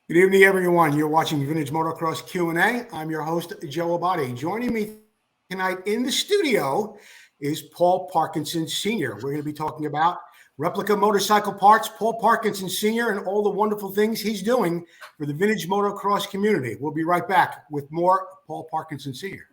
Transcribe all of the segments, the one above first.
Good evening, everyone. You're watching Vintage Motocross Q&A. I'm your host, Joe Abate. Joining me tonight in the studio is Paul Parkinson Sr. We're going to be talking about Replica Motorcycle Parts, Paul Parkinson Sr., and all the wonderful things he's doing for the vintage motocross community. We'll be right back with more Paul Parkinson Sr.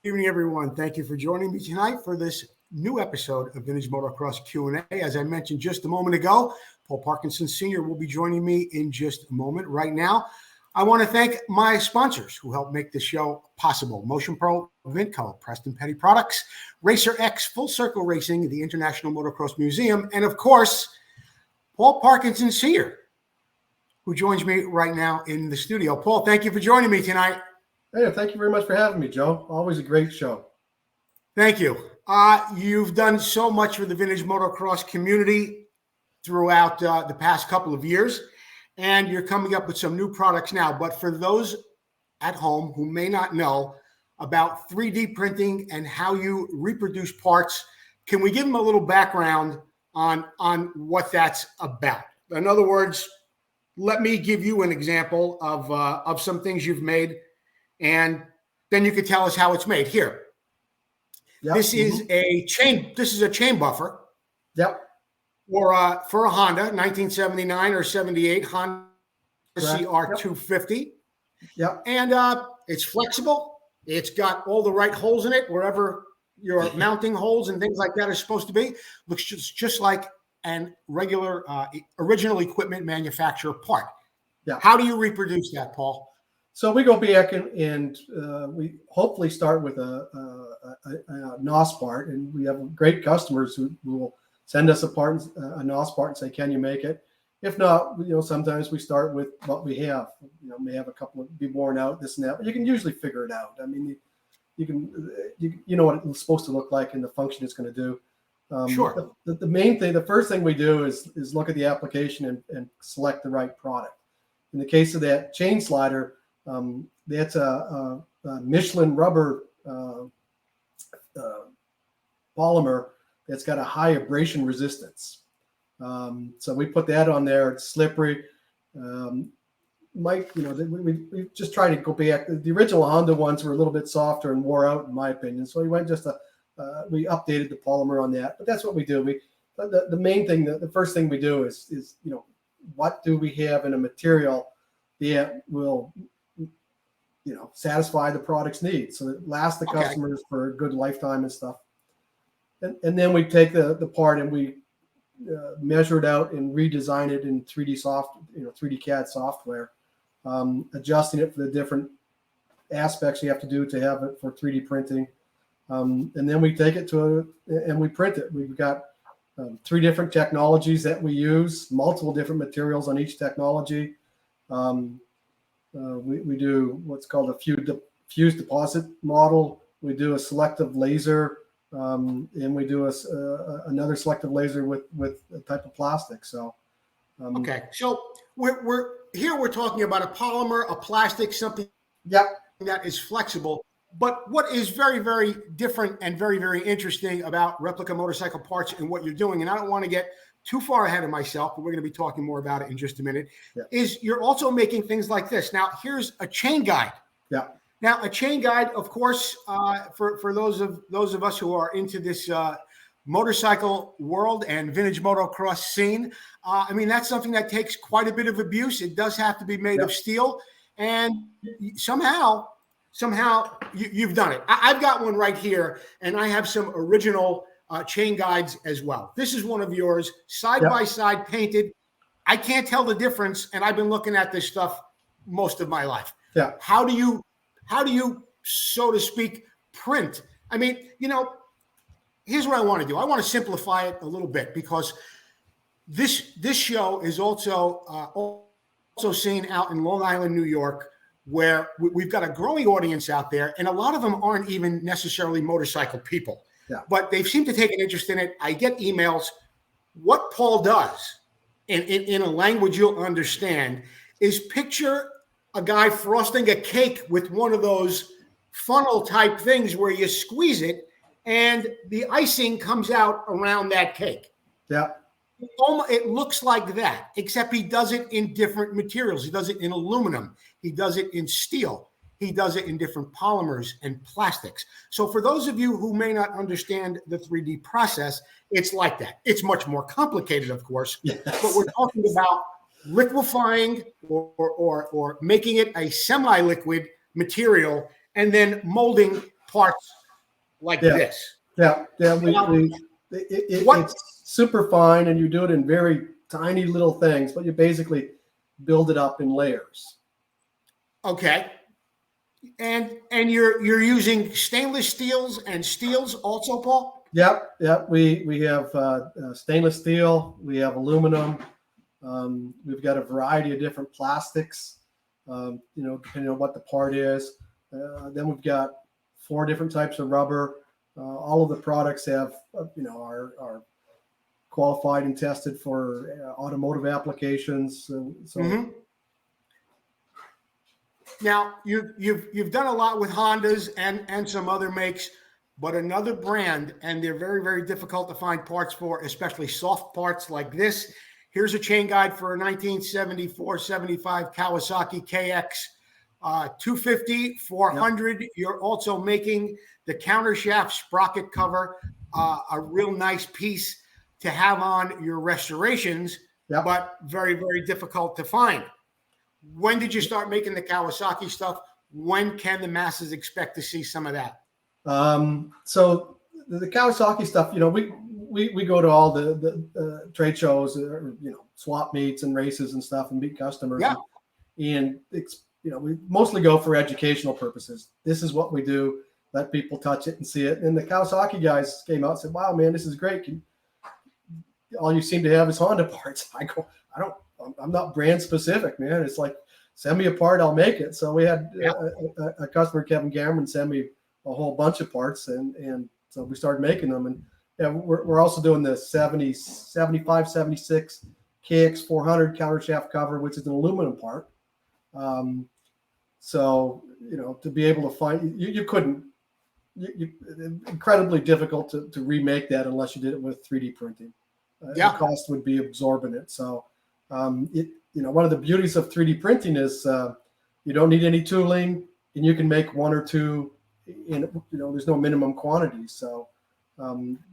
Good evening, everyone. Thank you for joining me tonight for this new episode of Vintage Motocross Q&A. As I mentioned just a moment ago, Paul Parkinson Sr. will be joining me in just a moment. Right now, I want to thank my sponsors who help make this show possible. Motion Pro, Vinco, Preston Petty Products, Racer X, Full Circle Racing, the International Motocross Museum, and of course, Paul Parkinson Sr., who joins me right now in the studio. Paul, thank you for joining me tonight. Hey, thank you very much for having me, Joe. Always a great show. Thank you. You've done so much for the vintage motocross community throughout the past couple of years, and you're coming up with some new products now. But for those at home who may not know about 3D printing and how you reproduce parts, can we give them a little background on what that's about? In other words, let me give you an example of some things you've made, and then you could tell us how it's made. Here, yep. This is a chain. This is a chain buffer. Yep. For a Honda 1979 or 78 Honda CR250. Yep. And it's flexible. It's got all the right holes in it wherever your mounting holes and things like that are supposed to be. Looks just like an regular original equipment manufacturer part. Yeah. How do you reproduce that, Paul? So we go back and we hopefully start with a NOS part, and we have great customers who will send us a NOS part and say, "Can you make it?" If not, sometimes we start with what we have. May have a couple of be worn out, this and that, but you can usually figure it out. I mean, you know what it's supposed to look like and the function it's going to do. Sure. The main thing, the first thing we do is look at the application and select the right product. In the case of that chain slider, that's a Michelin rubber polymer that's got a high abrasion resistance. So we put that on there. It's slippery. We just try to go back. The original Honda ones were a little bit softer and wore out, in my opinion. So we went we updated the polymer on that. But that's what we do. The main thing, the first thing we do is what do we have in a material that will satisfy the product's needs, so it lasts the customers for a good lifetime and stuff. And then we take the part and we measure it out and redesign it in 3D CAD software, adjusting it for the different aspects you have to do to have it for 3D printing. And then we take it and we print it. We've got 3 different technologies that we use, multiple different materials on each technology. We do what's called a fuse deposit model. We do a selective laser, and we do another selective laser with a type of plastic. So, so we're talking about a polymer, a plastic, something that is flexible. But what is very, very different and very, very interesting about Replica Motorcycle Parts and what you're doing, and I don't want to get too far ahead of myself, but we're going to be talking more about it in just a minute, is you're also making things like this. Now, here's a chain guide. Yeah. Now, a chain guide, of course, for those of us who are into this motorcycle world and vintage motocross scene, I mean, that's something that takes quite a bit of abuse. It does have to be made of steel, and somehow you've done it. I've got one right here, and I have some original chain guides as well. This is one of yours, side by side, painted. I can't tell the difference, and I've been looking at this stuff most of my life. Yeah. How do you, so to speak, print I mean, here's what I want to do. I want to simplify it a little bit because this show is also seen out in Long Island, New York, where we've got a growing audience out there, and a lot of them aren't even necessarily motorcycle people, but they seem to take an interest in it. I get emails. What Paul does, in a language you'll understand, is picture a guy frosting a cake with one of those funnel type things where you squeeze it and the icing comes out around that cake. Yeah. It looks like that, except he does it in different materials. He does it in aluminum. He does it in steel. He does it in different polymers and plastics. So for those of you who may not understand the 3D process, it's like that. It's much more complicated, of course, but we're talking about liquefying or making it a semi-liquid material and then molding parts like this. Yeah. It's super fine, and you do it in very tiny little things, but you basically build it up in layers. Okay. And you're using stainless steels and steels also, Paul? Yep. We have stainless steel. We have aluminum. We've got a variety of different plastics, depending on what the part is. Then we've got 4 different types of rubber. All of the products have, are qualified and tested for automotive applications. Now you've done a lot with Hondas and some other makes, but another brand, and they're very, very difficult to find parts for, especially soft parts like this. Here's a chain guide for a 1974-75 Kawasaki KX 250 400. Yep. You're also making the countershaft sprocket cover, a real nice piece to have on your restorations, but very, very difficult to find. When did you start making the Kawasaki stuff? When can the masses expect to see some of that? So the Kawasaki stuff, we go to all the trade shows, swap meets and races and stuff, and meet customers. Yeah. And it's, we mostly go for educational purposes. This is what we do. Let people touch it and see it. And the Kawasaki guys came out and said, "Wow, man, this is great. All you seem to have is Honda parts." I go, I'm not brand specific, man. It's like, send me a part, I'll make it. So we had a customer, Kevin Cameron, send me a whole bunch of parts, and so we started making them. And we're also doing the 75, 76 KX 400 countershaft cover, which is an aluminum part. So, to be able to find, you couldn't, incredibly difficult to remake that unless you did it with 3D printing. The cost would be exorbitant. So, one of the beauties of 3D printing is you don't need any tooling, and you can make 1 or 2. There's no minimum quantity. So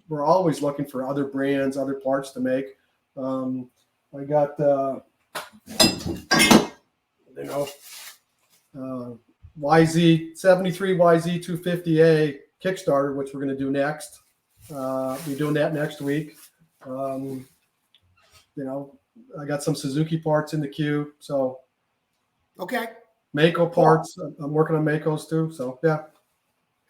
we're always looking for other brands, other parts to make. I got YZ73 YZ250A Kickstarter, which we're going to do next. We're doing that next week. I got some Suzuki parts in the queue. So, okay. Mako parts. I'm working on Makos too. So, yeah.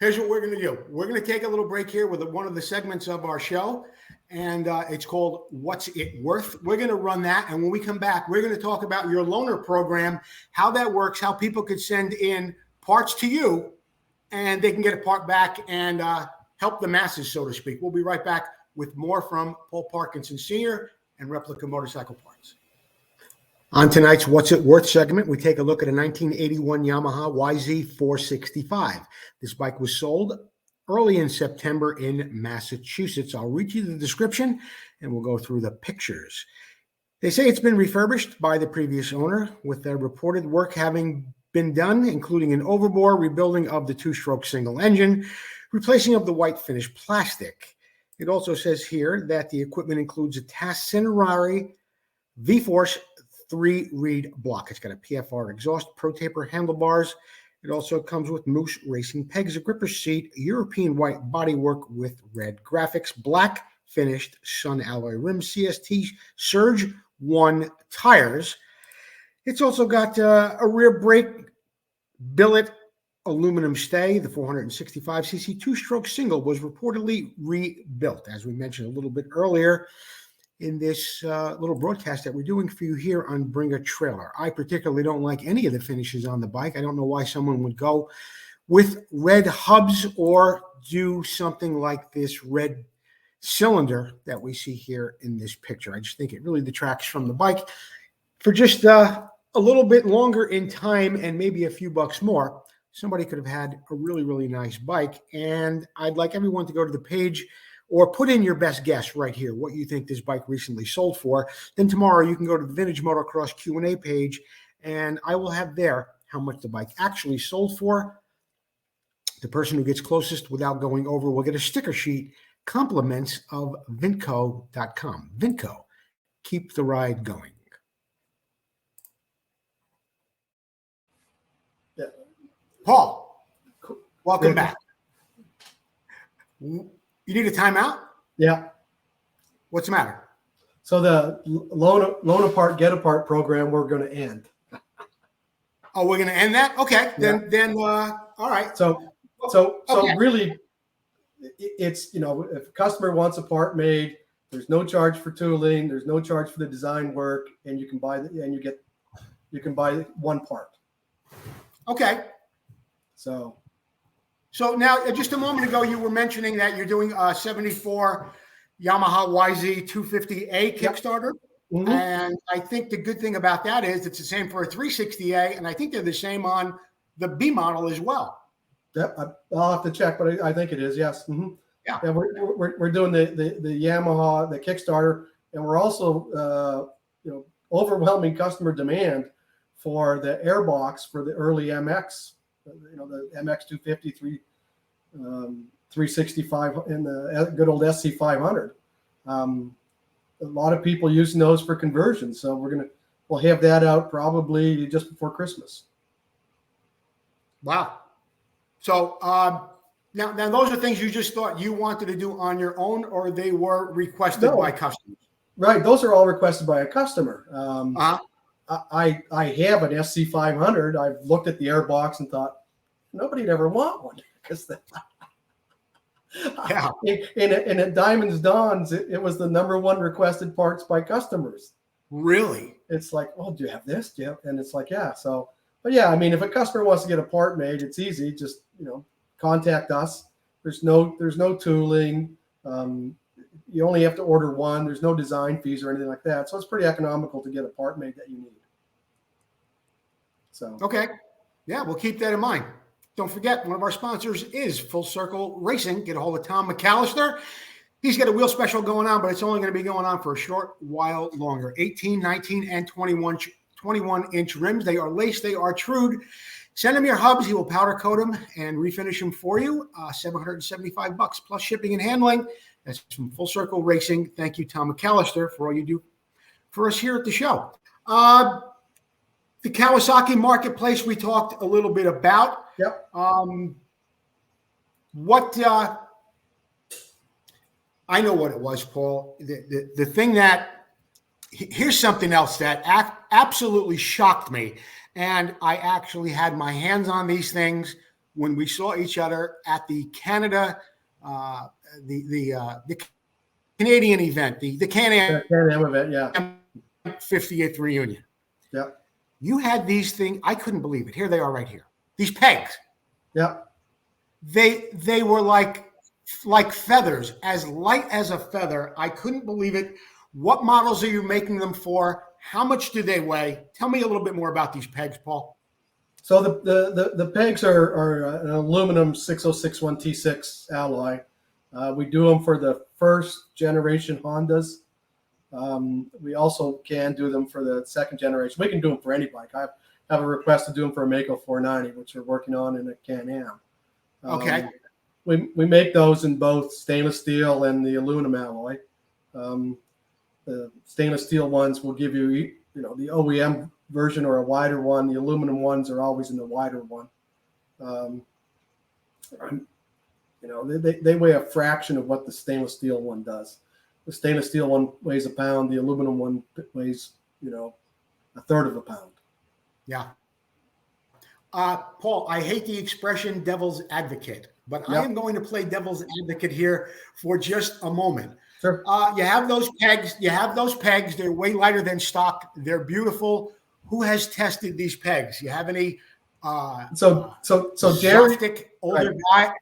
Here's what we're going to do. We're going to take a little break here with one of the segments of our show, and it's called What's It Worth? We're going to run that, and when we come back, we're going to talk about your loaner program, how that works, how people could send in parts to you, and they can get a part back and help the masses, so to speak. We'll be right back with more from Paul Parkinson Sr. and Replica Motorcycle Parts. On tonight's What's It Worth segment, we take a look at a 1981 Yamaha YZ465. This bike was sold early in September in Massachusetts. I'll read you the description and we'll go through the pictures. They say it's been refurbished by the previous owner, with the reported work having been done, including an overbore, rebuilding of the 2-stroke single engine, replacing of the white finished plastic. It also says here that the equipment includes a Tassinarari V-Force 3-reed block. It's got a PFR exhaust, Pro Taper handlebars. It also comes with Moose racing pegs, a gripper seat, European white bodywork with red graphics, black finished sun alloy rims, CST Surge 1 tires. It's also got a rear brake billet aluminum stay. The 465cc two-stroke single was reportedly rebuilt, as we mentioned a little bit earlier in this little broadcast that we're doing for you here on Bring a Trailer. I particularly don't like any of the finishes on the bike. I don't know why someone would go with red hubs or do something like this red cylinder that we see here in this picture. I just think it really detracts from the bike. For just a little bit longer in time and maybe a few bucks more, somebody could have had a really, really nice bike. And I'd like everyone to go to the page or put in your best guess right here, what you think this bike recently sold for. Then tomorrow you can go to the Vintage Motocross Q&A page, and I will have there how much the bike actually sold for. The person who gets closest without going over will get a sticker sheet, compliments of Vinco.com. Vinco, keep the ride going. Yeah. Paul, welcome back. You need a timeout? Yeah. What's the matter? So the loan apart, get apart program, we're going to end. Oh, we're going to end that? Okay. Then, all right. So really, it's, if a customer wants a part made, there's no charge for tooling, there's no charge for the design work, and you can buy you can buy one part. Okay. So now, just a moment ago, you were mentioning that you're doing a 74 Yamaha YZ 250A Kickstarter. Mm-hmm. And I think the good thing about that is it's the same for a 360A, and I think they're the same on the B model as well. Yep, I'll have to check, but I think it is, yes. Mm-hmm. Yeah. And we're doing the Yamaha, the Kickstarter, and we're also overwhelming customer demand for the airbox for the early MX, the MX 250, 365, and the good old SC 500. A lot of people using those for conversion, so we'll have that out probably just before Christmas. Wow. So now those are things you just thought you wanted to do on your own, or they were requested by customers? Right. Those are all requested by a customer. I have an SC 500. I've looked at the airbox and thought, nobody'd ever want one, because yeah. And at Diamonds Dawns, it was the #1 requested parts by customers. Really? It's like, oh, do you have this? Yeah. And it's like, yeah. So, but yeah, I mean, if a customer wants to get a part made, it's easy. Just, contact us. There's no tooling. You only have to order one. There's no design fees or anything like that. So it's pretty economical to get a part made that you need. So, okay. Yeah, we'll keep that in mind. Don't forget, one of our sponsors is Full Circle Racing. Get a hold of Tom McAllister. He's got a wheel special going on, but it's only going to be going on for a short while longer. 18, 19, and 21-inch rims. They are laced. They are trued. Send him your hubs. He will powder coat them and refinish them for you. $775 plus shipping and handling. That's from Full Circle Racing. Thank you, Tom McAllister, for all you do for us here at the show. The Kawasaki marketplace we talked a little bit about. Yep. I know what it was, Paul. The thing that, here's something else that absolutely shocked me. And I actually had my hands on these things when we saw each other at the Canada, the Canadian event, the Can-Am event, yeah. 50th reunion. Yep. You had these things. I couldn't believe it. Here they are right here. These pegs. Yep. They were like feathers, as light as a feather. I couldn't believe it. What models are you making them for? How much do they weigh? Tell me a little bit more about these pegs, Paul. So the pegs are an aluminum 6061 T6 alloy. We do them for the first generation Hondas. We also can do them for the second generation. We can do them for any bike. I have a request to do them for a Mako 490, which we're working on in a Can-Am. Okay. We make those in both stainless steel and the aluminum alloy. The stainless steel ones will give you, the OEM version or a wider one. The aluminum ones are always in the wider one. They weigh a fraction of what the stainless steel one does. The stainless steel one weighs a pound. The aluminum one weighs, a third of a pound. Yeah. Paul, I hate the expression devil's advocate, but I am going to play devil's advocate here for just a moment. Sure. You have those pegs. They're way lighter than stock. They're beautiful. Who has tested these pegs? You have any? So Jerry, older guy.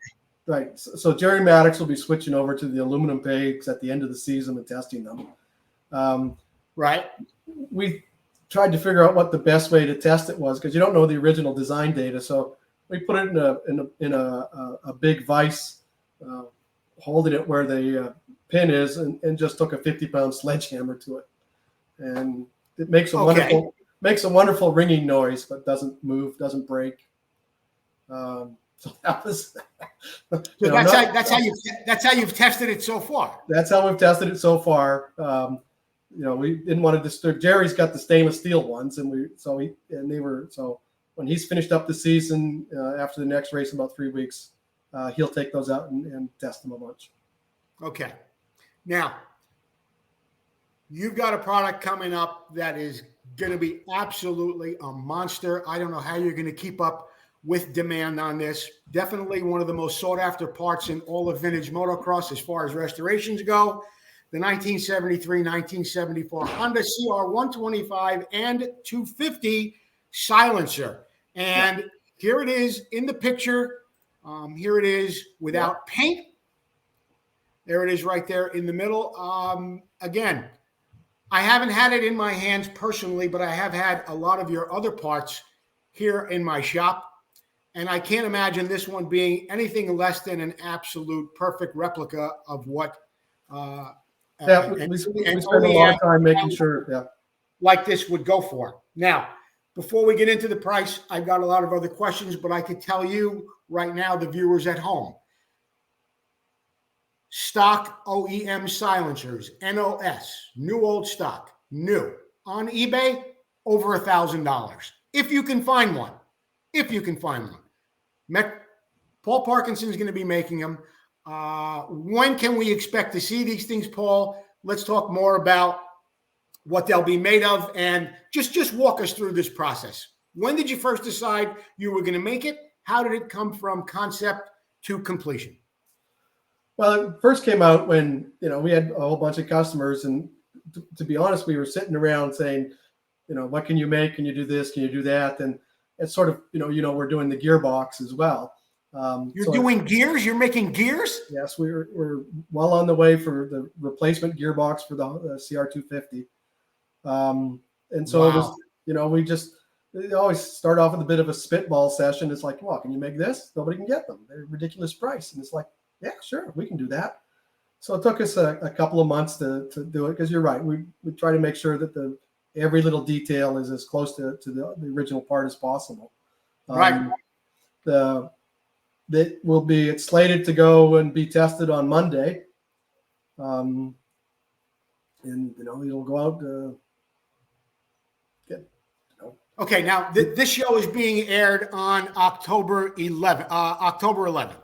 Right. So Jerry Maddox will be switching over to the aluminum pegs at the end of the season and testing them. Right. We tried to figure out what the best way to test it was, because you don't know the original design data. So we put it in a big vise, holding it where the pin is, and just took a 50-pound sledgehammer to it, and it makes a wonderful ringing noise, but doesn't move, doesn't break. So that was. That's how you've tested it so far. That's how we've tested it so far. We didn't want to disturb. Jerry's got the stainless steel ones, and when he's finished up the season after the next race in about 3 weeks, he'll take those out and test them a bunch. Okay. Now, you've got a product coming up that is going to be absolutely a monster. I don't know how you're going to keep up with demand on this. Definitely one of the most sought after parts in all of vintage motocross as far as restorations go. The 1973, 1974 Honda CR 125 and 250 silencer. And here it is in the picture. Here it is without paint. There it is right there in the middle. Again, I haven't had it in my hands personally, but I have had a lot of your other parts here in my shop. And I can't imagine this one being anything less than an absolute perfect replica of what. We spent a lot of time making sure. Like this would go for. Now, before we get into the price, I've got a lot of other questions, but I could tell you right now, the viewers at home, stock OEM silencers, NOS, new old stock, new on eBay, over $1,000. If you can find one. Paul Parkinson is going to be making them. When can we expect to see these things, Paul? Let's talk more about what they'll be made of, and just walk us through this process. When did you first decide you were going to make it? How did it come from concept to completion? Well, it first came out when, we had a whole bunch of customers, and to be honest, we were sitting around saying, what can you make? Can you do this? Can you do that? And it's sort of, we're doing the gearbox as well. You're doing gears? You're making gears? Yes, we're well on the way for the replacement gearbox for the CR250. And so it was, we always start off with a bit of a spitball session. It's like, well, can you make this? Nobody can get them. They're a ridiculous price. And it's like, yeah, sure, we can do that. So it took us a couple of months to do it, because you're right. We try to make sure that every little detail is as close to the original part as possible. Right. It's slated to go and be tested on Monday. And it'll go out. Okay, now this show is being aired on October 11th.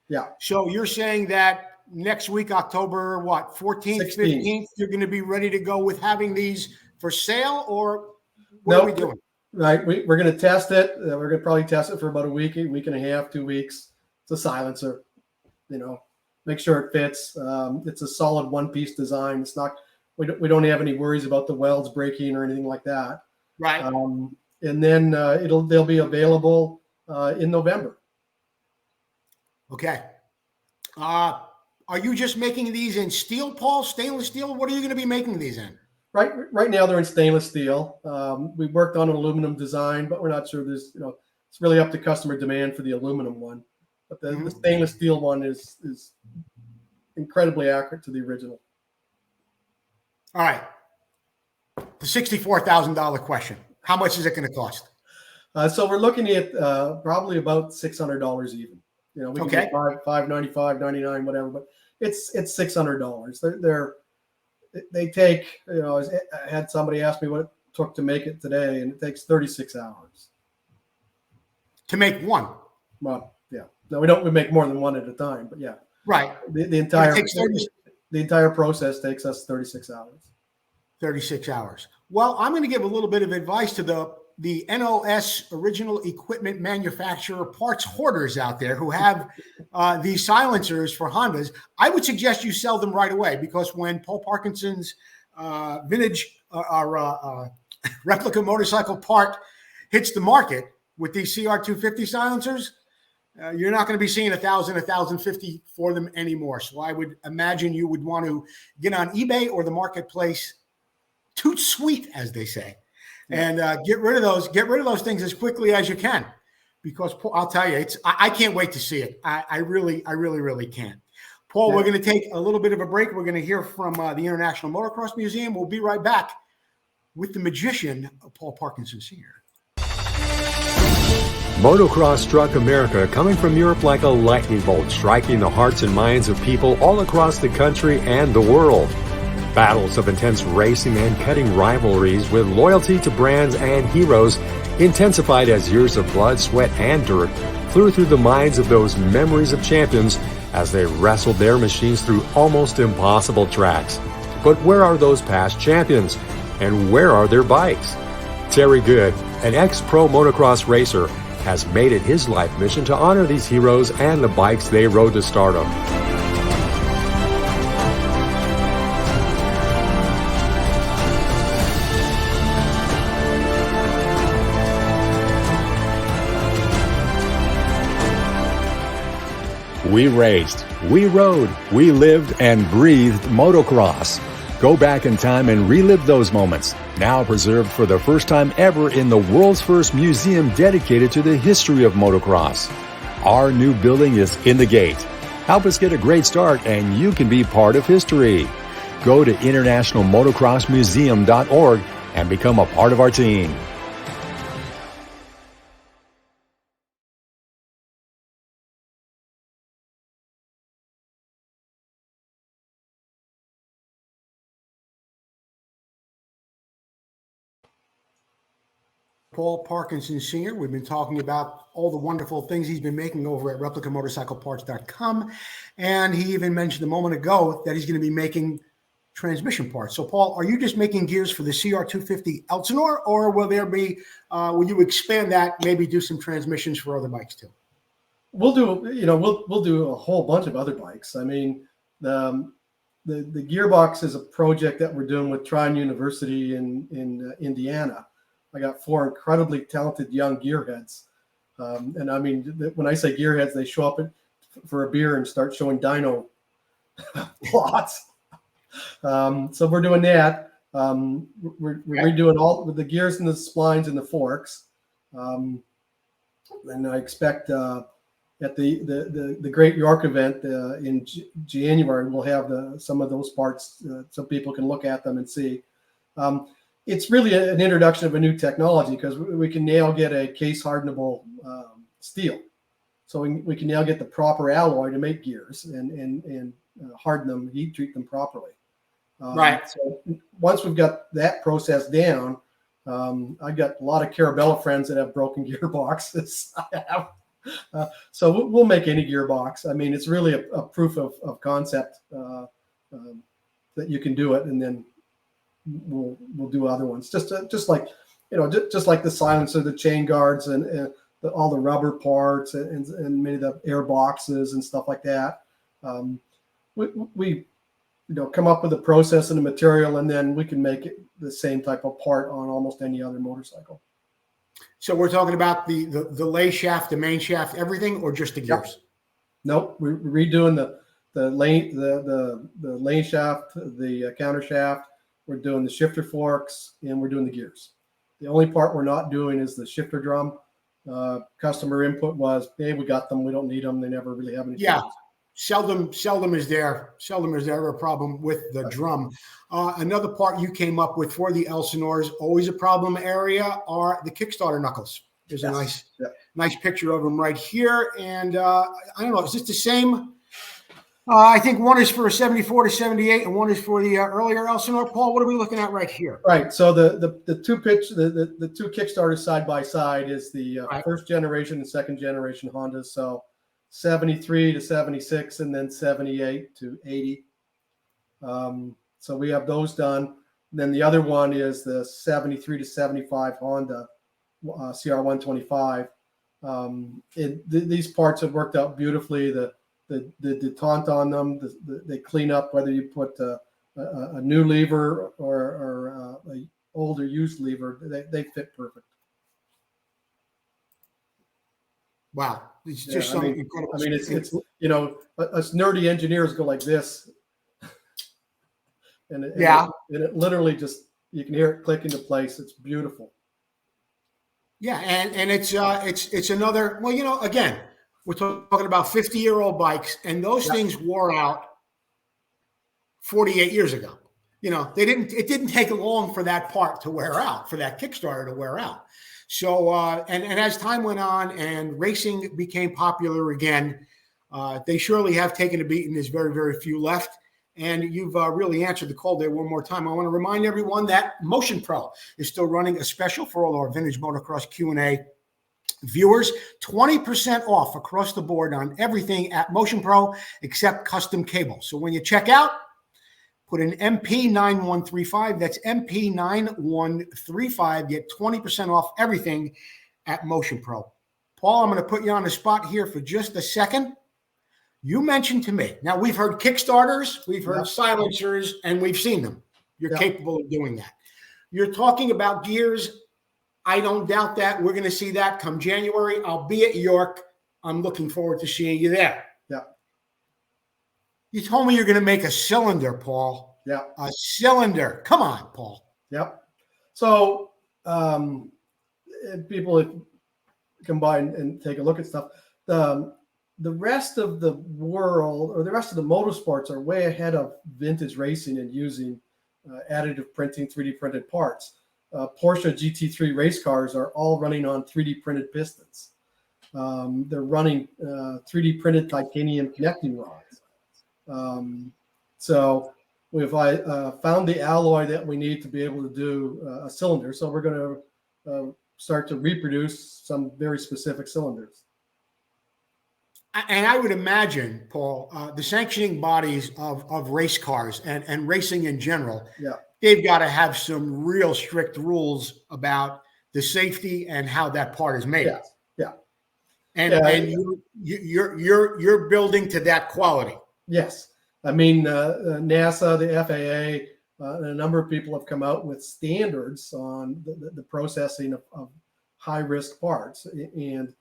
Yeah. So you're saying that next week, October 14th, 15th, you're going to be ready to go with having these for sale, or what are we doing? Right. We're going to test it. We're going to probably test it for about a week and a half, 2 weeks. It's a silencer, make sure it fits. It's a solid one-piece design. It's not, we don't have any worries about the welds breaking or anything like that. Right. And then they'll be available in November. Okay. Are you just making these in steel, Paul? Stainless steel? What are you going to be making these in? Right now they're in stainless steel. We worked on an aluminum design, but we're not sure there's, it's really up to customer demand for the aluminum one. But the stainless steel one is incredibly accurate to the original. All right. The $64,000 question. How much is it going to cost? So we're looking at probably about $600 even. We can get $595, $99, whatever, but it's $600. They take, I had somebody ask me what it took to make it today, and it takes 36 hours. To make one? Well, yeah. No, we make more than one at a time, but yeah. Right. The entire process takes us 36 hours. 36 hours. Well, I'm going to give a little bit of advice to the the NOS original equipment manufacturer parts hoarders out there who have these silencers for Hondas, I would suggest you sell them right away, because when Paul Parkinson's vintage replica motorcycle part hits the market with these CR250 silencers, you're not going to be seeing 1,000, 1,050 for them anymore. So I would imagine you would want to get on eBay or the marketplace, toot sweet, as they say, and get rid of those things as quickly as you can, because I'll tell you, I can't wait to see it. I really can't. Paul, we're going to take a little bit of a break. We're going to hear from the International Motocross Museum. We'll be right back with the magician, Paul Parkinson Sr. Motocross struck America, coming from Europe like a lightning bolt, striking the hearts and minds of people all across the country and the world. Battles of intense racing and cutting rivalries with loyalty to brands and heroes intensified as years of blood, sweat, and dirt flew through the minds of those memories of champions as they wrestled their machines through almost impossible tracks. But where are those past champions? And where are their bikes? Terry Good, an ex-pro motocross racer, has made it his life mission to honor these heroes and the bikes they rode to stardom. We raced, we rode, we lived and breathed motocross. Go back in time and relive those moments, now preserved for the first time ever in the world's first museum dedicated to the history of motocross. Our new building is in the gate. Help us get a great start and you can be part of history. Go to internationalmotocrossmuseum.org and become a part of our team. Paul Parkinson Sr. We've been talking about all the wonderful things he's been making over at replicamotorcycleparts.com. And he even mentioned a moment ago that he's going to be making transmission parts. So, Paul, are you just making gears for the CR250 Elsinore, or will you expand that, maybe do some transmissions for other bikes too? We'll do a whole bunch of other bikes. I mean, the gearbox is a project that we're doing with Trine University in Indiana. I got 4 incredibly talented young gearheads. And I mean, when I say gearheads, they show up for a beer and start showing dyno plots. So we're doing that. We're redoing all with the gears and the splines and the forks. And I expect at the Great York event in January, we'll have some of those parts so people can look at them and see. It's really an introduction of a new technology, because we can now get a case hardenable steel. So we can now get the proper alloy to make gears and harden them, heat treat them properly. Right. So once we've got that process down, I've got a lot of Carabella friends that have broken gearboxes. So we'll make any gearbox. I mean, it's really a proof of concept that you can do it, and then we'll do other ones, just like the silencer, the chain guards, and all the rubber parts, and many of the air boxes and stuff like that. We come up with a process and a material, and then we can make it the same type of part on almost any other motorcycle. So we're talking about the lay shaft, the main shaft, everything, or just the gears? Yep. Nope, we're redoing the lane shaft, the counter shaft. We're doing the shifter forks, and we're doing the gears. The only part we're not doing is the shifter drum. Customer input was, hey, we got them. We don't need them. They never really have any. Yeah. Seldom is there a problem with the drum. Another part you came up with for the Elsinores, always a problem area, are the Kickstarter knuckles. There's a nice picture of them right here. And I don't know, is this the same? I think one is for a 74 to 78, and one is for the earlier Elsinore. Paul, what are we looking at right here? Right. So the two Kickstarters side by side is the first generation and second generation Hondas. So 73 to 76, and then 78 to 80. So we have those done. And then the other one is the 73 to 75 Honda, CR125. These parts have worked out beautifully. The detente on them, they clean up whether you put a new lever or a older used lever. They fit perfect. Wow, it's just something incredible. I mean, it's us nerdy engineers go like this, and it literally just, you can hear it click into place. It's beautiful. Yeah, and it's another, well, again, we're talking about 50-year-old bikes, and those things wore out 48 years ago. It didn't take long for that part to wear out, for that Kickstarter to wear out. So, and as time went on and racing became popular again, they surely have taken a beating. There's very, very few left. And you've really answered the call there one more time. I want to remind everyone that Motion Pro is still running a special for all our Vintage Motocross Q&A viewers. 20% off across the board on everything at Motion Pro except custom cable. So when you check out, put in MP9135. That's MP9135. Get 20% off everything at Motion Pro. Paul, I'm going to put you on the spot here for just a second. You mentioned to me, now we've heard Kickstarters, we've heard silencers, and we've seen them. You're capable of doing that. You're talking about gears. I don't doubt that. We're going to see that come January. I'll be at York. I'm looking forward to seeing you there. Yeah. You told me you're going to make a cylinder, Paul. Yeah. A cylinder. Come on, Paul. Yep. So people combine and take a look at stuff. The rest of the world, or the rest of the motorsports, are way ahead of vintage racing and using additive printing, 3D printed parts. Porsche GT3 race cars are all running on 3D printed pistons. They're running 3D printed titanium connecting rods. So if I found the alloy that we need to be able to do a cylinder, so we're going to start to reproduce some very specific cylinders. And I would imagine, Paul, the sanctioning bodies of race cars and racing in general, they've got to have some real strict rules about the safety and how that part is made. Yeah. And you're building to that quality. Yes. I mean, NASA, the FAA, a number of people have come out with standards on the processing of high-risk parts. And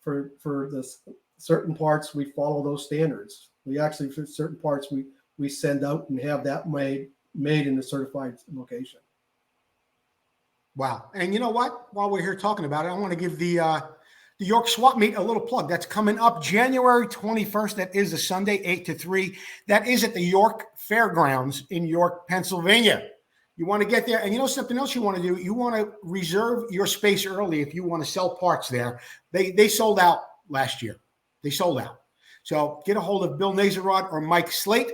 for this certain parts, we follow those standards. We actually, for certain parts, we send out and have that made in a certified location. Wow. And you know what? While we're here talking about it, I want to give the York Swap Meet a little plug. That's coming up January 21st. That is a Sunday, 8 to 3. That is at the York Fairgrounds in York, Pennsylvania. You want to get there. And you know something else you want to do? You want to reserve your space early if you want to sell parts there. They sold out last year. They sold out. So get a hold of Bill Nazarod or Mike Slate.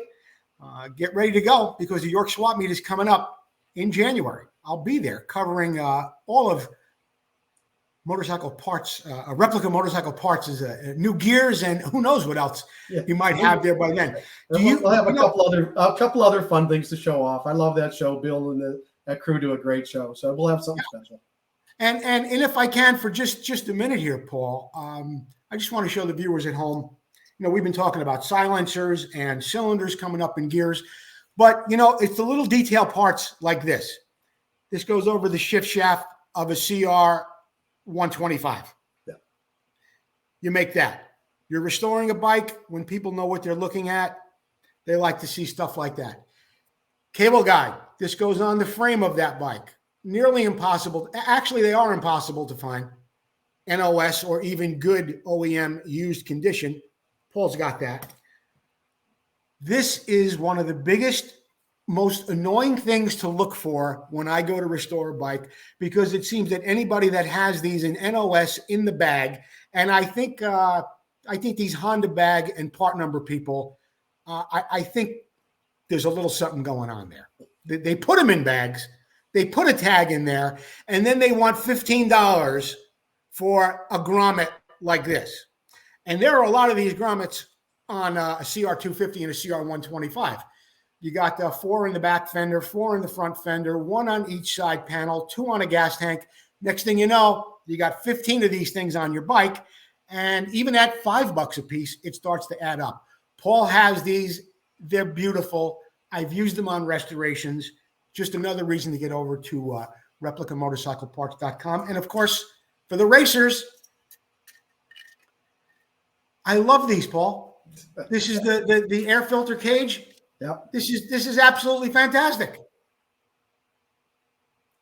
Get ready to go because the York Swap Meet is coming up in January. I'll be there covering all of motorcycle parts. Replica Motorcycle Parts is new gears and who knows what else you might have there by then. We'll have a couple other fun things to show off. I love that show. Bill and that crew do a great show. So we'll have something special. And if I can, for just a minute here, Paul, I just want to show the viewers at home, we've been talking about silencers and cylinders coming up in gears, but, it's the little detail parts like this. This goes over the shift shaft of a CR125. Yeah. You make that. You're restoring a bike. When people know what they're looking at, they like to see stuff like that. Cable guide. This goes on the frame of that bike. Nearly impossible. Actually, they are impossible to find. NOS or even good OEM used condition. Paul's got that. This is one of the biggest, most annoying things to look for when I go to restore a bike, because it seems that anybody that has these in NOS in the bag, and I think these Honda bag and part number people, I think there's a little something going on there. They put them in bags, they put a tag in there, and then they want $15 for a grommet like this. And there are a lot of these grommets on a CR250 and a CR125. You got 4 in the back fender, 4 in the front fender, 1 on each side panel, 2 on a gas tank. Next thing you know, You got 15 of these things on your bike, and even at $5 a piece, it starts to add up. Paul has these. They're beautiful. I've used them on restorations. Just another reason to get over to replicamotorcycleparts.com. And of course, for the racers, I love these, Paul. This is the air filter cage. Yep. This is absolutely fantastic.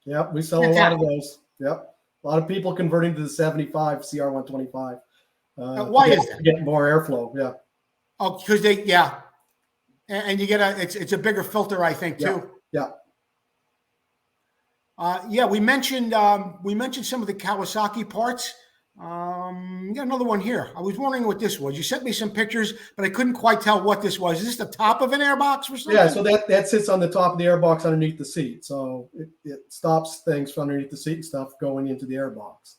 Yep. We sell a lot of those. Yep. A lot of people converting to the 75 CR125. Why is that? To get more airflow. Yeah. Oh, because and you get it's a bigger filter, I think, too. Yeah. We mentioned some of the Kawasaki parts. You got another one here. I was wondering what this was. You sent me some pictures, but I couldn't quite tell what this was. Is this the top of an airbox or something? Yeah, so that sits on the top of the airbox underneath the seat. So it stops things from underneath the seat and stuff going into the airbox.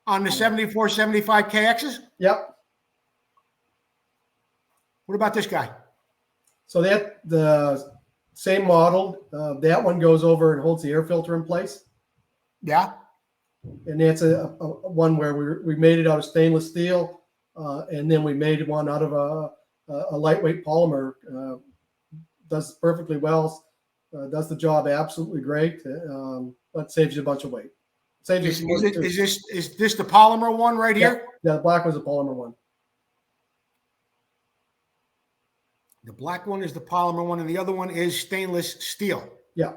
On the 74, 75 KXs? Yep. What about this guy? So the same model, that one goes over and holds the air filter in place. Yeah. And that's a one where we made it out of stainless steel, and then we made one out of a lightweight polymer. Does perfectly well. Does the job absolutely great, but saves you a bunch of weight. Is this the polymer one right here? Yeah, the black was a polymer one. The black one is the polymer one, and the other one is stainless steel. Yeah,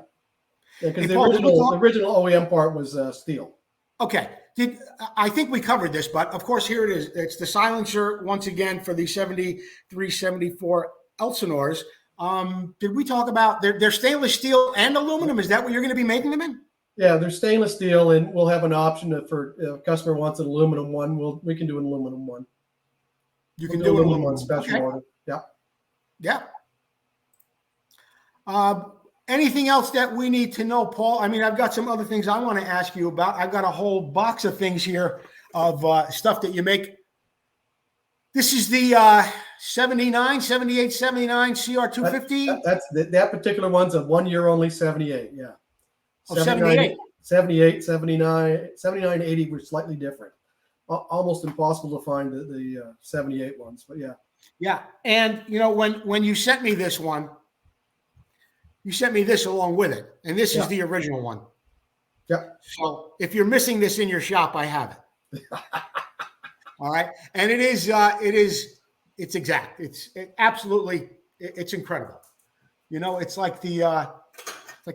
because the original OEM part was steel. Okay. I think we covered this, but of course, here it is. It's the silencer once again for the 73, 74 Elsinores. Did we talk about they're stainless steel and aluminum? Is that what you're going to be making them in? Yeah, they're stainless steel, and we'll have an option for if a customer wants an aluminum one. We can do an aluminum one. You can do an aluminum one special order. Yeah. Yeah. Anything else that we need to know, Paul? I mean, I've got some other things I want to ask you about. I've got a whole box of things here of stuff that you make. This is the 79, 78, 79 CR250. That particular one's a 1 year only 78. Yeah. Oh, 78. 78, 79, 79, 80 were slightly different. Almost impossible to find the 78 ones, but yeah. Yeah. And, when you sent me this one, you sent me this along with it. And this is the original one. Yep. So if you're missing this in your shop, I have it. All right. And it's exact. It's incredible. It's like the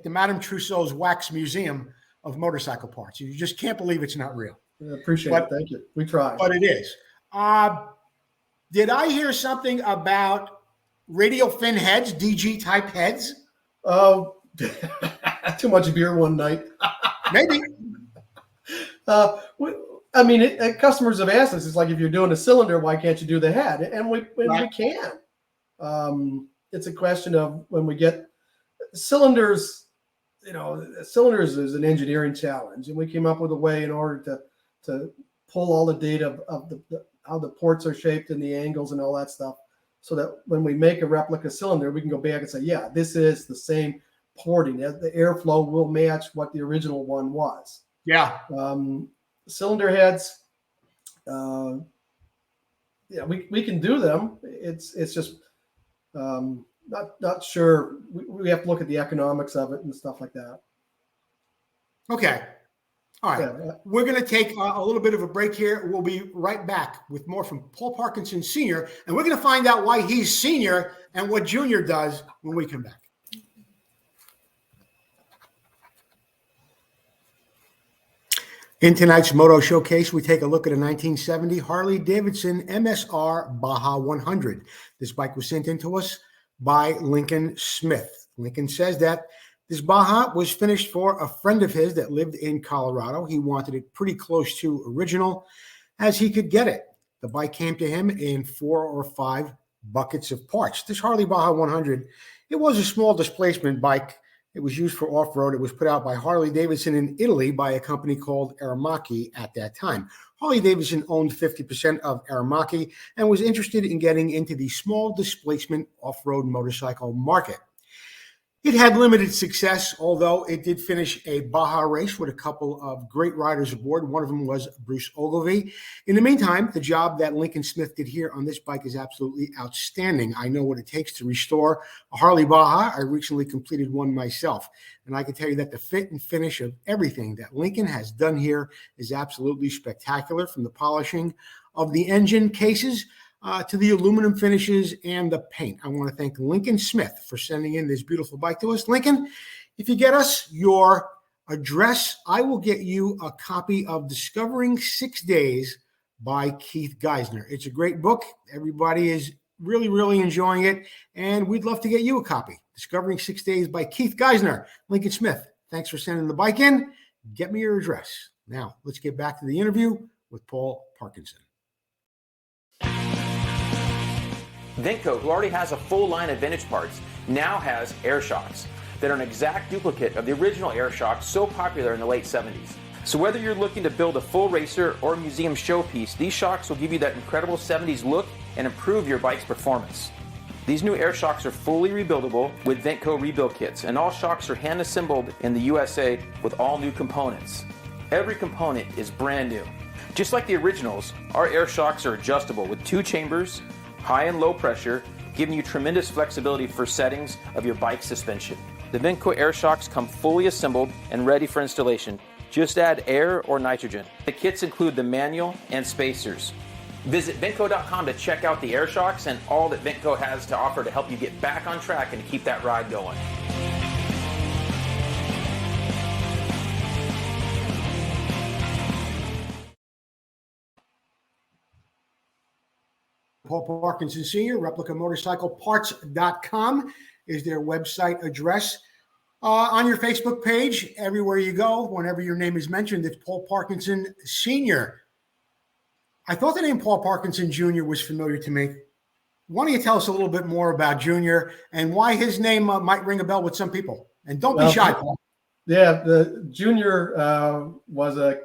Madame Trousseau's wax museum of motorcycle parts. You just can't believe it's not real. I appreciate it. Thank you. We tried. But it is. Did I hear something about radial fin heads, DG type heads? Oh, too much beer one night. Maybe. Customers have asked us. It's like, if you're doing a cylinder, why can't you do the head? And we can. It's a question of when we get cylinders. Cylinders is an engineering challenge, and we came up with a way in order to pull all the data of how the ports are shaped and the angles and all that stuff, so that when we make a replica cylinder, we can go back and say, yeah, this is the same porting. The airflow will match what the original one was. Yeah. Cylinder heads, we can do them. It's just not sure. We have to look at the economics of it and stuff like that. Okay. All right. Yeah. We're going to take a little bit of a break here. We'll be right back with more from Paul Parkinson Sr., and we're going to find out why he's senior and what Junior does when we come back. In tonight's Moto Showcase, we take a look at a 1970 Harley-Davidson MSR Baja 100. This bike was sent in to us by Lincoln Smith. Lincoln says that this Baja was finished for a friend of his that lived in Colorado. He wanted it pretty close to original as he could get it. The bike came to him in 4 or 5 buckets of parts. This Harley Baja 100, it was a small displacement bike. It was used for off-road. It was put out by Harley-Davidson in Italy by a company called Aramaki at that time. Harley-Davidson owned 50% of Aramaki and was interested in getting into the small displacement off-road motorcycle market. It had limited success, although it did finish a Baja race with a couple of great riders aboard. One of them was Bruce Ogilvie. In the meantime, the job that Lincoln Smith did here on this bike is absolutely outstanding. I know what it takes to restore a Harley Baja. I recently completed one myself, and I can tell you that the fit and finish of everything that Lincoln has done here is absolutely spectacular, from the polishing of the engine cases to the aluminum finishes and the paint. I want to thank Lincoln Smith for sending in this beautiful bike to us. Lincoln, if you get us your address, I will get you a copy of Discovering 6 Days by Keith Geisner. It's a great book. Everybody is really, really enjoying it, and we'd love to get you a copy. Discovering 6 Days by Keith Geisner. Lincoln Smith, thanks for sending the bike in. Get me your address. Now, let's get back to the interview with Paul Parkinson. Vintco, who already has a full line of vintage parts, now has air shocks that are an exact duplicate of the original air shocks so popular in the late 70s. So whether you're looking to build a full racer or museum showpiece, these shocks will give you that incredible 70s look and improve your bike's performance. These new air shocks are fully rebuildable with Vintco rebuild kits, and all shocks are hand assembled in the USA with all new components. Every component is brand new. Just like the originals, our air shocks are adjustable with 2 chambers, high and low pressure, giving you tremendous flexibility for settings of your bike suspension. The Vintco air shocks come fully assembled and ready for installation. Just add air or nitrogen. The kits include the manual and spacers. Visit Vintco.com to check out the air shocks and all that Vintco has to offer to help you get back on track and to keep that ride going. Paul Parkinson Sr., Replica Motorcycle Parts.com is their website address. On your Facebook page, everywhere you go, whenever your name is mentioned, it's Paul Parkinson Sr. I thought the name Paul Parkinson Jr. was familiar to me. Why don't you tell us a little bit more about Jr. and why his name might ring a bell with some people? And don't be shy, Paul. Yeah, the Junior was a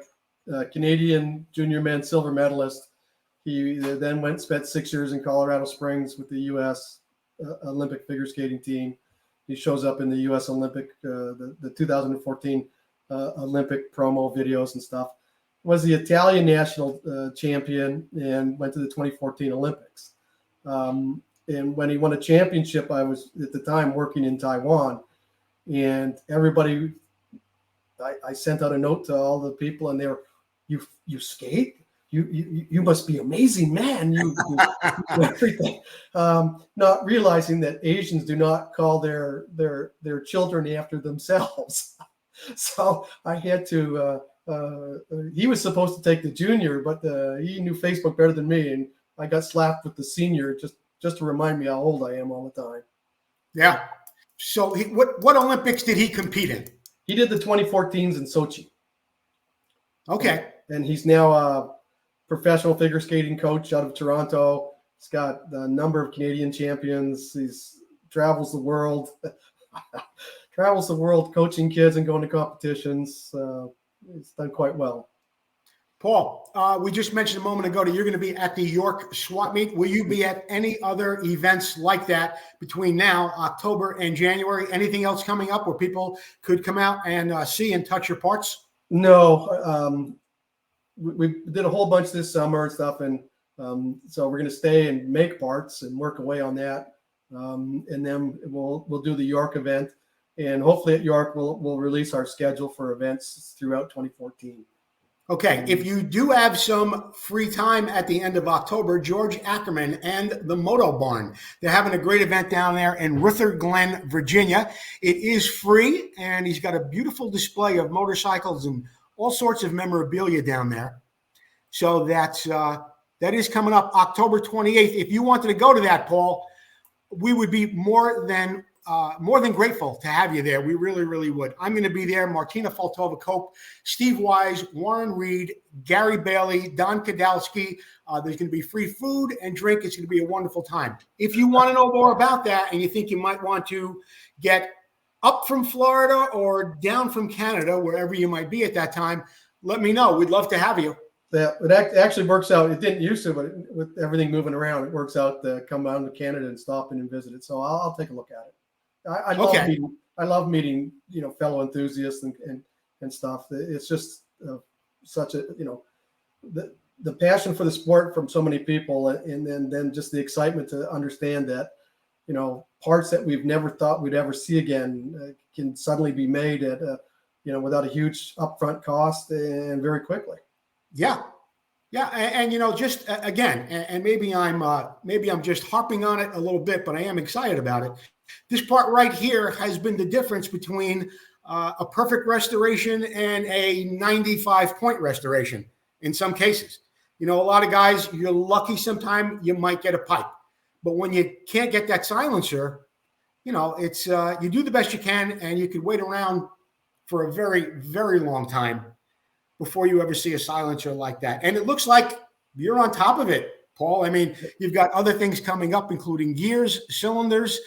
Canadian junior men's silver medalist. He then spent 6 years in Colorado Springs with the U.S. Olympic figure skating team. He shows up in the U.S. Olympic, the 2014 Olympic promo videos and stuff. Was the Italian national champion and went to the 2014 Olympics. And when he won a championship, I was at the time working in Taiwan, and everybody, I sent out a note to all the people, and they were, you skate? You must be amazing, man. You everything. Not realizing that Asians do not call their children after themselves. So I had to. He was supposed to take the junior, but he knew Facebook better than me, and I got slapped with the senior just to remind me how old I am all the time. Yeah. So what Olympics did he compete in? He did the 2014s in Sochi. Okay. And he's now professional figure skating coach out of Toronto. He's got a number of Canadian champions. He's travels the world coaching kids and going to competitions. He's done quite well. Paul, we just mentioned a moment ago that you're going to be at the York Swap Meet. Will you be at any other events like that between now, October, and January? Anything else coming up where people could come out and see and touch your parts? No. We did a whole bunch this summer and stuff, and so we're going to stay and make parts and work away on that, and then we'll do the York event, and hopefully at York we'll release our schedule for events throughout 2014. Okay, if you do have some free time at the end of October, George Ackerman and the Moto Barn, they're having a great event down there in Rutherford Glen, Virginia. It is free, and he's got a beautiful display of motorcycles and all sorts of memorabilia down there. So that is coming up October 28th. If you wanted to go to that, Paul, we would be more than grateful to have you there. We really, really would. I'm going to be there. Martina Faltova-Cope, Steve Wise, Warren Reed, Gary Bailey, Don Kadalski. There's going to be free food and drink. It's going to be a wonderful time. If you want to know more about that and you think you might want to get up from Florida or down from Canada, wherever you might be at that time, let me know. We'd love to have you. Yeah, it actually works out. It didn't used to, but with everything moving around, it works out to come down to Canada and stop in and visit it. So I'll take a look at it. I love meeting, fellow enthusiasts and stuff. It's just such a, the passion for the sport from so many people, and then just the excitement to understand that, parts that we've never thought we'd ever see again can suddenly be made at, without a huge upfront cost and very quickly. Yeah. Yeah. And just again, and maybe I'm just harping on it a little bit, but I am excited about it. This part right here has been the difference between a perfect restoration and a 95-point restoration in some cases. A lot of guys, you're lucky sometimes you might get a pipe. But when you can't get that silencer, it's you do the best you can, and you could wait around for a very, very long time before you ever see a silencer like that. And it looks like you're on top of it, Paul. I mean, you've got other things coming up, including gears, cylinders,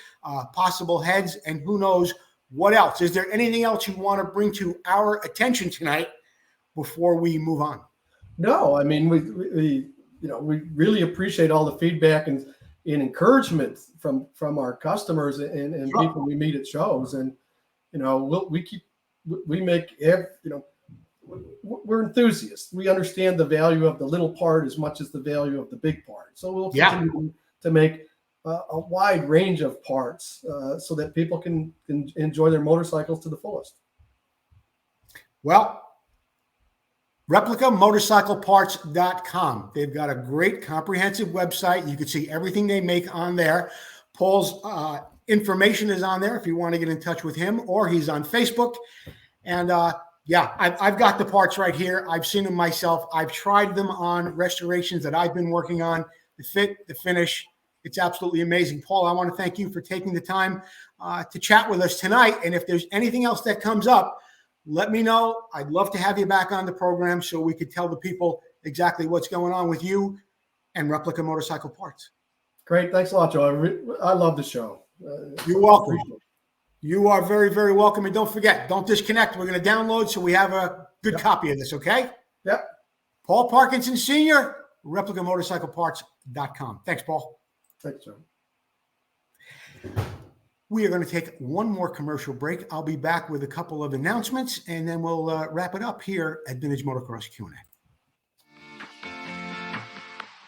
possible heads, and who knows what else. Is there anything else you want to bring to our attention tonight before we move on? No, I mean, we really appreciate all the feedback and encouragement from our customers and Sure. people we meet at shows. And, we're enthusiasts. We understand the value of the little part as much as the value of the big part. So we'll continue to make a wide range of parts so that people can enjoy their motorcycles to the fullest. Well, ReplicaMotorcycleParts.com. They've got a great comprehensive website. You can see everything they make on there. Paul's information is on there if you want to get in touch with him, or he's on Facebook. And I've got the parts right here. I've seen them myself. I've tried them on restorations that I've been working on. The fit, the finish, it's absolutely amazing. Paul, I want to thank you for taking the time to chat with us tonight. And if there's anything else that comes up, let me know. I'd love to have you back on the program so we could tell the people exactly what's going on with you and Replica Motorcycle Parts. Great. Thanks a lot, Joe. I love the show. You're welcome. You are very, very welcome. And don't forget, don't disconnect. We're going to download so we have a good copy of this, okay? Yep. Paul Parkinson Sr., ReplicaMotorcycleParts.com. Thanks, Paul. Thanks, Joe. We are going to take one more commercial break. I'll be back with a couple of announcements, and then we'll wrap it up here at Vintage Motocross Q&A.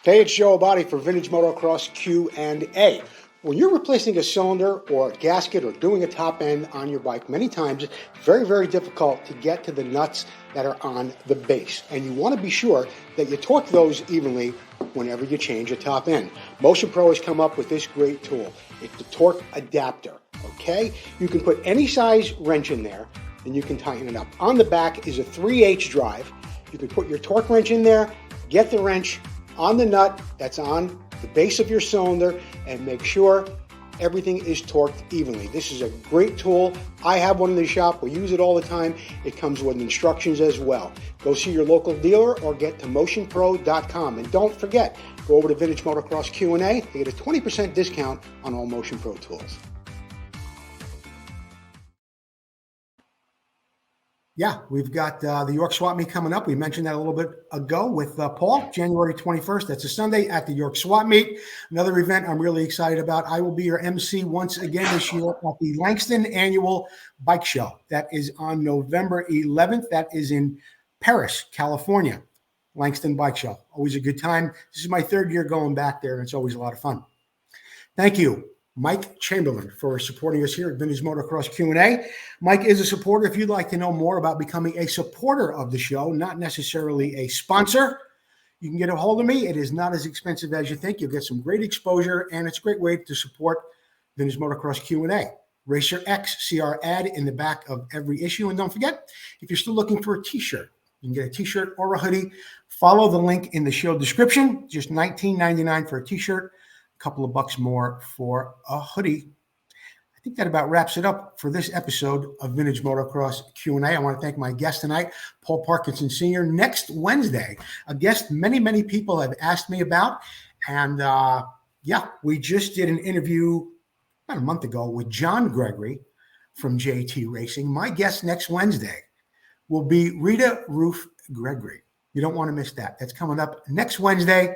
Hey, it's Joe Abadi for Vintage Motocross Q&A. When you're replacing a cylinder or a gasket or doing a top end on your bike, many times it's very, very difficult to get to the nuts that are on the base. And you want to be sure that you torque those evenly whenever you change a top end. Motion Pro has come up with this great tool. It's the torque adapter, okay? You can put any size wrench in there and you can tighten it up. On the back is a 3/8 drive. You can put your torque wrench in there, get the wrench on the nut that's on the base of your cylinder, and make sure everything is torqued evenly. This is a great tool. I have one in the shop. We use it all the time. It comes with instructions as well. Go see your local dealer or get to motionpro.com. And don't forget, go over to Vintage Motocross Q&A to get a 20% discount on all Motion Pro tools. Yeah, we've got the York Swap Meet coming up. We mentioned that a little bit ago with Paul, January 21st. That's a Sunday at the York Swap Meet. Another event I'm really excited about. I will be your MC once again this year at the Langston Annual Bike Show. That is on November 11th. That is in Paris, California. Langston Bike Show. Always a good time. This is my third year going back there, and it's always a lot of fun. Thank you, Mike Chamberlain, for supporting us here at Vintage Motocross Q&A. Mike is a supporter. If you'd like to know more about becoming a supporter of the show, not necessarily a sponsor, you can get a hold of me. It is not as expensive as you think. You'll get some great exposure, and it's a great way to support Vintage Motocross Q&A. Racer X, see our ad in the back of every issue. And don't forget, if you're still looking for a t-shirt, you can get a t-shirt or a hoodie. Follow the link in the show description. Just $19.99 for a t-shirt. Couple of bucks more for a hoodie. I think that about wraps it up for this episode of Vintage Motocross Q&A. I want to thank my guest tonight, Paul Parkinson Sr. Next Wednesday, a guest many, many people have asked me about. And we just did an interview about a month ago with John Gregory from JT Racing. My guest next Wednesday will be Rita Ruth Gregory. You don't want to miss that. That's coming up next Wednesday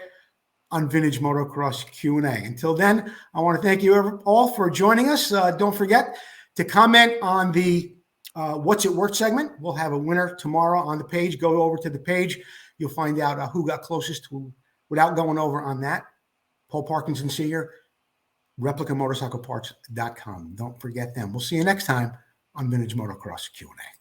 on Vintage Motocross Q&A. Until then, I want to thank you all for joining us. Don't forget to comment on the What's It Worth segment. We'll have a winner tomorrow on the page. Go over to the page. You'll find out who got closest to, without going over on that. Paul Parkinson Sr., ReplicaMotorcycleParts.com. Don't forget them. We'll see you next time on Vintage Motocross Q&A.